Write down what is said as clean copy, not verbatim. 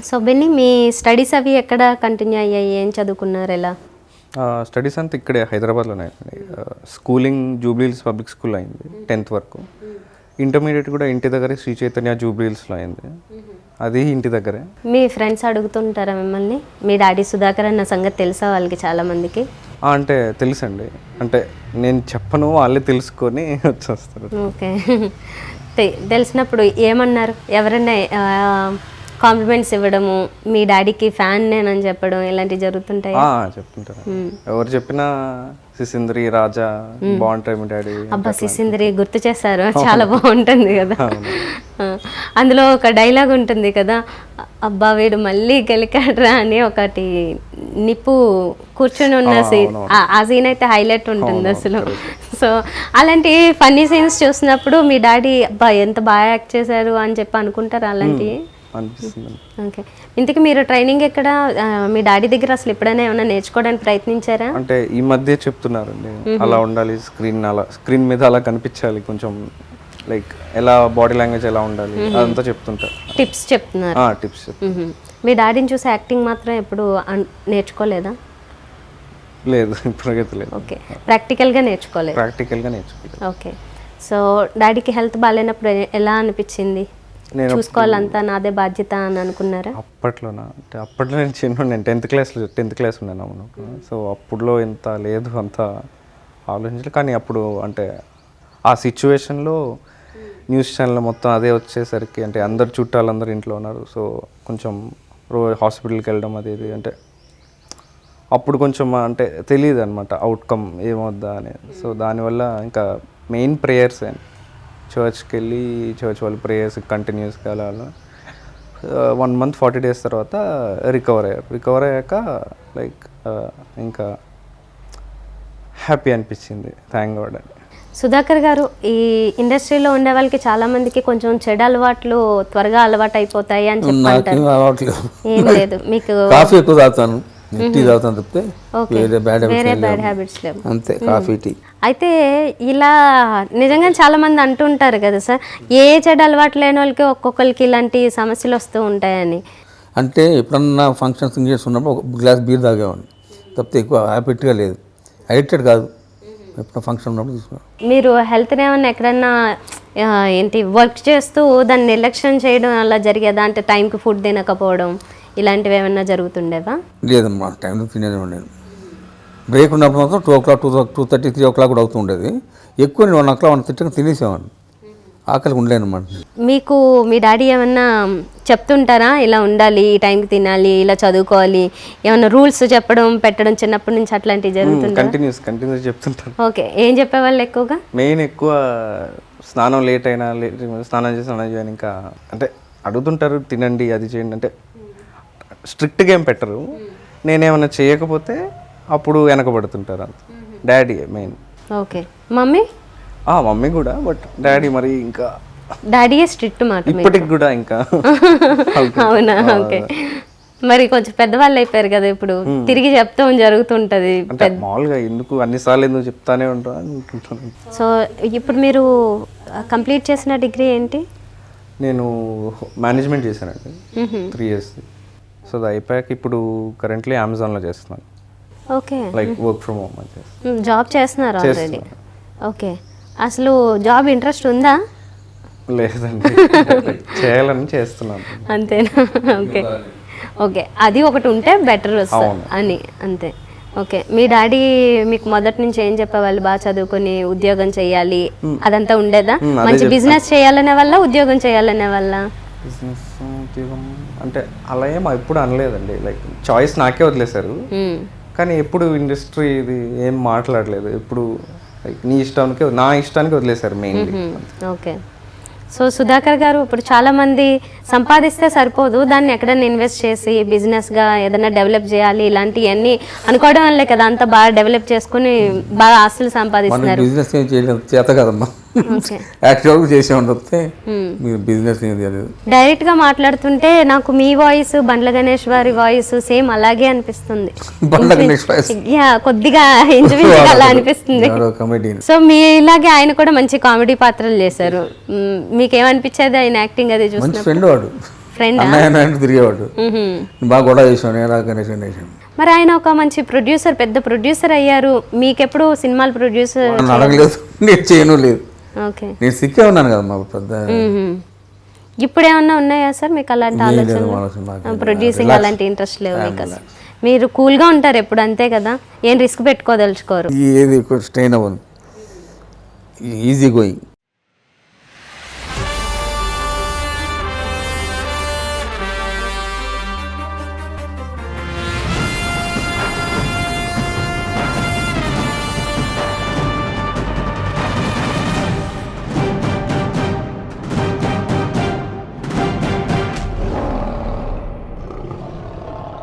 So Benny, మీ studies అవి ఎక్కడ continue అయ్యాయి? ఏం చదువుకున్నారు? ఎలా? స్టడీస్ అంతా ఇక్కడే హైదరాబాద్లోనే అయింది. స్కూలింగ్ జూబ్లీహిల్స్ పబ్లిక్ స్కూల్ అయింది 10th వరకు. ఇంటర్మీడియట్ కూడా ఇంటి దగ్గరే శ్రీ చైతన్య జూబ్లీహిల్స్లో అయింది, అది ఇంటి దగ్గరే. మీ ఫ్రెండ్స్ అడుగుతుంటారా మిమ్మల్ని, మీ డాడీ సుధాకర్ అన్న సంగతి తెలుసా వాళ్ళకి చాలామందికి? అంటే తెలుసండి, అంటే నేను చెప్పను, వాళ్ళే తెలుసుకొని వచ్చేస్తారు. ఓకే. తెలిసినప్పుడు ఏమన్నారు? ఎవరైనా కాంప్లిమెంట్స్ ఇవ్వడము, మీ డాడీకి ఫ్యాన్ నేనని చెప్పడం, ఇలాంటివి జరుగుతుంటాయి? చెప్తుంటారు. ఎవరు చెప్పినా సిసింద్రి రాజా బాగుంటాయి మీ డాడీ. అబ్బా, సిసింద్రి గుర్తు చేశారు, చాలా బాగుంటుంది కదా. అందులో ఒక డైలాగ్ ఉంటుంది కదా, అబ్బా వీడు మళ్ళీ గెలికాడ్రా అని ఒకటి నిప్పు కూర్చొని ఉన్న సీన్, ఆ సీన్ అయితే హైలైట్ ఉంటుంది అసలు. సో అలాంటి ఫన్నీ సీన్స్ చూసినప్పుడు మీ డాడీ అబ్బా ఎంత బాగా యాక్ట్ చేశారు అని చెప్పి అనుకుంటారు అలాంటివి అనిపిస్తుంది. ఓకే. ఇంతకీ మీరు ట్రైనింగ్ ఎక్కడ, మీ డాడీ దగ్గర అసలు ఎప్పుడైనా ఏమైనా నేర్చుకోవడానికి ప్రయత్నించారా? అంటే ఈ మధ్య చెప్తున్నారండి, అలా ఉండాలి, స్క్రీన్ మీద అలా కనిపించాలి, కొంచెం లైక్ ఎలా బాడీ లాంగ్వేజ్ ఎలా ఉండాలి అదంతా చెప్తుంటారు, టిప్స్ చెప్తున్నారు. టిప్స్. మీ డాడీని చూసి యాక్టింగ్ మాత్రం ఎప్పుడు నేర్చుకోలేదా? లేదు, ఇప్పటికైతే లేదు. ఓకే, ప్రాక్టికల్గా నేర్చుకోలేదు. ఓకే. సో డాడీకి హెల్త్ బాగాలేనప్పుడు ఎలా అనిపించింది? చూసుకోవాలంతా నాదే బాధ్యత అని అనుకున్నారా? అప్పట్లోనా అంటే అప్పట్లో నేను నేను 10th క్లాస్ ఉన్నాను అవును. సో అప్పుడులో ఎంత లేదు అంత ఆలోచించలేదు, కానీ అప్పుడు అంటే ఆ సిచ్యువేషన్లో న్యూస్ ఛానల్ మొత్తం అదే వచ్చేసరికి, అంటే అందరు చుట్టాలందరూ ఇంట్లో ఉన్నారు, సో కొంచెం రోజు హాస్పిటల్కి వెళ్ళడం అది అంటే అప్పుడు కొంచెం అంటే తెలియదు అనమాట అవుట్కమ్ ఏమవుద్దా అని. సో దానివల్ల ఇంకా మెయిన్ ప్రేయర్స్ అండి, చర్చ్కి వెళ్ళి చర్చ్ వాళ్ళు ప్రేయర్స్ కంటిన్యూస్గా అలా 1 month 40 days తర్వాత రికవర్ అయ్యాక లైక్ ఇంకా హ్యాపీ అనిపించింది, థ్యాంక్ గాడ్ అండి. సుధాకర్ గారు, ఈ ఇండస్ట్రీలో ఉండే వాళ్ళకి చాలా మందికి కొంచెం చెడు అలవాట్లు త్వరగా అలవాటు అయిపోతాయి అని చెప్పి, ఏం లేదు మీకు? కాఫీ ఎక్కువ తాగుతాను, టీ తాగుతాను తప్పితే వేరే బ్యాడ్ హ్యాబిట్స్ లేవు, అంతే కాఫీ టీ. అయితే ఇలా నిజంగా చాలా మంది అంటుంటారు కదా సార్, ఏ చెడు అలవాటు లేని వాళ్ళకి ఒక్కొక్కరికి ఇలాంటి సమస్యలు వస్తూ ఉంటాయని. అంటే ఎప్పుడన్నా ఫంక్షన్స్ ఉన్నప్పుడు ఒక గ్లాస్ బీర్ తాగేవాడిని తప్పితే ఎక్కువ హ్యాబిట్గా లేదు, అడిక్టెడ్ కాదు, ఎప్పుడు ఫంక్షన్ ఉన్నప్పుడు తీసుకున్నాను. మీరు హెల్త్ని ఏమన్నా ఎక్కడన్నా ఏంటి వర్క్ చేస్తూ దాన్ని నిర్లక్ష్యం చేయడం అలా జరిగేదా? అంటే టైంకి ఫుడ్ తినకపోవడం ఇలాంటివి ఏమన్నా జరుగుతుండేవా? లేదమ్మా, టైంలో తినేది ఉండేది. బ్రేక్ ఉన్నప్పుడు మాత్రం 2 o'clock 2:30 3 o'clock కూడా అవుతూ ఉండేది. ఎక్కువ నేను 1 o'clock 1:30 తినేసేవాడిని, ఆకలికి ఉండలేనమాట. మీకు మీ డాడీ ఏమన్నా చెప్తుంటారా, ఇలా ఉండాలి, ఈ టైంకి తినాలి, ఇలా చదువుకోవాలి, ఏమన్నా రూల్స్ చెప్పడం పెట్టడం చిన్నప్పటి నుంచి అట్లాంటివి జరుగుతుంది? కంటిన్యూస్ చెప్తుంటారు. ఓకే, ఏం చెప్పేవాళ్ళు ఎక్కువగా? మెయిన్ ఎక్కువ స్నానం లేట్ అయినా స్నానం చేయని ఇంకా అంటే అడుగుతుంటారు, తినండి అది చేయండి అంటే స్ట్రిక్ట్గా ఏం పెట్టరు. నేనేమన్నా చేయకపోతే అప్పుడు వెనకబడుతుంటారు అంత, డాడీ మెయిన్. ఓకే. మమ్మీ కూడా, బట్ డాడీ మరి ఇంకా డాడీ స్ట్రిక్ట్ మాట ఇప్పటికి కూడా ఇంకా. అవునా? ఓకే. మరి కొంచెం పెద్దవాళ్ళు అయిపోయారు కదా, ఇప్పుడు తిరిగి చెప్తాం జరుగుతుంటది. మామూలుగా ఎందుకు అన్నిసార్లు ఎందుకు చెప్తానే ఉంటాను అనుకుంటున్నాను. సో ఇప్పుడు మీరు కంప్లీట్ చేసిన డిగ్రీ ఏంటి? నేను మేనేజ్మెంట్ చేశానండి 3 years. సో అది అయిపోయాక ఇప్పుడు కరెంట్లీ అమెజాన్లో చేస్తున్నాను. Okay. Like work from home job చేస్తున్నారు ఆల్రెడీ? ఓకే. అసలు జాబ్ ఇంట్రెస్ట్ ఉందా? లేదండి, చేయాలని చేస్తున్నాను అంతేనా? ఓకే. ఓకే, అది ఒకటి ఉంటే బెటర్ అని, అంతే. ఓకే. మీ డాడీ మీకు మొదటి నుంచి ఏం చెప్పేవాళ్ళు? బాగా చదువుకొని ఉద్యోగం చేయాలి అదంతా ఉండేదా? మంచి బిజినెస్ చేయాలనే వల్ల, ఉద్యోగం చేయాలనే వల్ల? బిజినెస్ ఉద్యోగం అంటే అలా ఏమో ఎప్పుడు అనలేదండి, లైక్ చాయిస్ నాకే వదిలేశారు, కానీ ఎప్పుడు ఇండస్ట్రీ ఇది ఏం మాట్లాడలేదు, ఎప్పుడు లైక్ నా ఇష్టానికి వదిలేశారు మెయిన్లీ. ఓకే. సో సుధాకర్ గారు, ఇప్పుడు చాలా మంది సంపాదిస్తే సరిపోదు, దాన్ని ఎక్కడైనా ఇన్వెస్ట్ చేసి బిజినెస్గా ఏదైనా డెవలప్ చేయాలి, ఇలాంటివన్నీ అనుకోవడం వల్లే కదా అంత బాగా డెవలప్ చేసుకుని బాగా ఆస్తులు సంపాదిస్తున్నారు. బిజినెస్ ఏం చేయలేదు, చేత కదమ్మా, యాక్టివ్గా చేసేవాడిని తప్పితే మీరు బిజినెస్ ఏం చేయలేదు. డైరెక్ట్గా మాట్లాడుతుంటే నాకు మీ వాయిస్, బండ్ల గణేష్ వారి వాయిస్ సేమ్ అలాగే అనిపిస్తుంది. కొద్దిగా ఇంచుమించుగా అలా అనిపిస్తుంది. సో మీ ఇలాగే ఆయన కూడా మంచి కామెడీ పాత్రలు చేశారు. మీకేమనిపించేది ఆయన యాక్టింగ్ అది చూసి? ఫ్రెండ్ వాడు ఫ్రెండ్ అన్నయ్య అంటే తిరిగేవాడు. బాగా గొడవ చేసాను నేను గణేష్ వేసాను. మరి ఆయన ఒక మంచి ప్రొడ్యూసర్, పెద్ద ప్రొడ్యూసర్ అయ్యారు. మీకెప్పుడు సినిమాలు ప్రొడ్యూసర్ నన్ను అడగలేదు, నేను చేయను లేదు. ఓకే. నేను సిక్కే ఉన్నాను కదా మా పెద్ద. ఇప్పుడు ఏమన్నా ఉన్నాయా సార్ మీకు అలాంటి ఆలోచన ఆలోచన? ప్రొడ్యూసింగ్ అలాంటి ఇంట్రెస్ట్ లేవు మీకు అసలు? మీరు కూల్గా ఉంటారు ఎప్పుడు, అంతే కదా, ఏం రిస్క్ పెట్టుకోదలుచుకోరు. ఏది స్ట్రెయిన్ అవ్వదు, ఈజీ గోయింగ్.